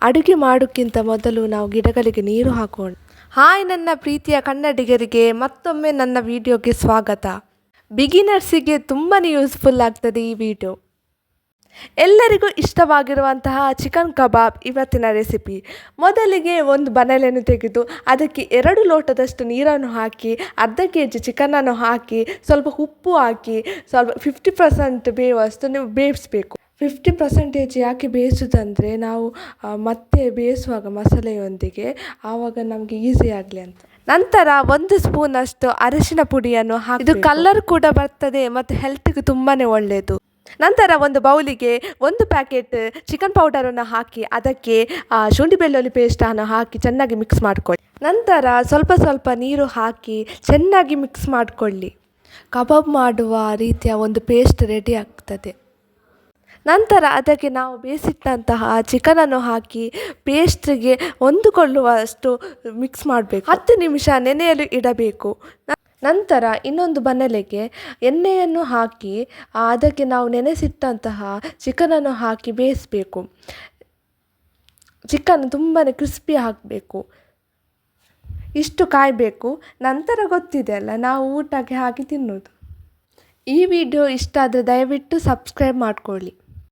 ಅಡುಗೆ ಮಾಡೋಕ್ಕಿಂತ ಮೊದಲು ನಾವು ಗಿಡಗಳಿಗೆ ನೀರು ಹಾಕೋಣ. ಹಾಯ್ ನನ್ನ ಪ್ರೀತಿಯ ಕನ್ನಡಿಗರಿಗೆ, ಮತ್ತೊಮ್ಮೆ ನನ್ನ ವಿಡಿಯೋಗೆ ಸ್ವಾಗತ. ಬಿಗಿನರ್ಸಿಗೆ ತುಂಬಾ ಯೂಸ್ಫುಲ್ ಆಗ್ತದೆ ಈ ವಿಡಿಯೋ. ಎಲ್ಲರಿಗೂ ಇಷ್ಟವಾಗಿರುವಂತಹ ಚಿಕನ್ ಕಬಾಬ್ ಇವತ್ತಿನ ರೆಸಿಪಿ. ಮೊದಲಿಗೆ ಒಂದು ಬಾಣಲೆಯನ್ನು ತೆಗೆದು ಅದಕ್ಕೆ 2 ಲೋಟದಷ್ಟು ನೀರನ್ನು ಹಾಕಿ, ಅರ್ಧ ಕೆಜಿ ಚಿಕನನ್ನು ಹಾಕಿ, ಸ್ವಲ್ಪ ಉಪ್ಪು ಹಾಕಿ, ಸ್ವಲ್ಪ 50% ಬೇಯುವಷ್ಟು ನೀವು ಬೇಯಿಸಬೇಕು. 50% ಯಾಕೆ ಬೇಯಿಸೋದಂದರೆ ನಾವು ಮತ್ತೆ ಬೇಯಿಸುವಾಗ ಮಸಾಲೆಯೊಂದಿಗೆ ಆವಾಗ ನಮಗೆ ಈಸಿ ಆಗಲಿ ಅಂತ. ನಂತರ 1 ಸ್ಪೂನಷ್ಟು ಅರಿಶಿನ ಪುಡಿಯನ್ನು ಹಾಕಿ, ಇದು ಕಲರ್ ಕೂಡ ಬರ್ತದೆ ಮತ್ತು ಹೆಲ್ತ್ಗೆ ತುಂಬಾ ಒಳ್ಳೆಯದು. ನಂತರ ಒಂದು ಬೌಲಿಗೆ 1 ಪ್ಯಾಕೆಟ್ ಚಿಕನ್ ಪೌಡರನ್ನು ಹಾಕಿ, ಅದಕ್ಕೆ ಶುಂಠಿ ಬೆಳ್ಳುಳ್ಳಿ ಪೇಸ್ಟನ್ನು ಹಾಕಿ ಚೆನ್ನಾಗಿ ಮಿಕ್ಸ್ ಮಾಡಿಕೊಳ್ಳಿ. ನಂತರ ಸ್ವಲ್ಪ ನೀರು ಹಾಕಿ ಚೆನ್ನಾಗಿ ಮಿಕ್ಸ್ ಮಾಡಿಕೊಳ್ಳಿ. ಕಬಾಬ್ ಮಾಡುವ ರೀತಿಯ ಒಂದು ಪೇಸ್ಟ್ ರೆಡಿ ಆಗ್ತದೆ. ನಂತರ ಅದಕ್ಕೆ ನಾವು ಬೇಯಿಸಿಟ್ಟಂತಹ ಚಿಕನನ್ನು ಹಾಕಿ ಪೇಸ್ಟ್ಗೆ ಹೊಂದಿಕೊಳ್ಳುವಷ್ಟು ಮಿಕ್ಸ್ ಮಾಡಬೇಕು. 10 ನಿಮಿಷ ನೆನೆಯಲು ಇಡಬೇಕು. ನಂತರ ಇನ್ನೊಂದು ಬಾಣಲೆಗೆ ಎಣ್ಣೆಯನ್ನು ಹಾಕಿ ಅದಕ್ಕೆ ನಾವು ನೆನೆಸಿಟ್ಟಂತಹ ಚಿಕನನ್ನು ಹಾಕಿ ಬೇಯಿಸಬೇಕು. ಚಿಕನ್ ತುಂಬಾ ಕ್ರಿಸ್ಪಿ ಆಗಬೇಕು, ಇಷ್ಟು ಕಾಯಬೇಕು. ನಂತರ ಗೊತ್ತಿದೆ ಅಲ್ಲ, ನಾವು ಊಟಕ್ಕೆ ಹಾಕಿ ತಿನ್ನೋದು. ಈ ವಿಡಿಯೋ ಇಷ್ಟ ಆದರೆ ದಯವಿಟ್ಟು ಸಬ್ಸ್ಕ್ರೈಬ್ ಮಾಡಿಕೊಳ್ಳಿ.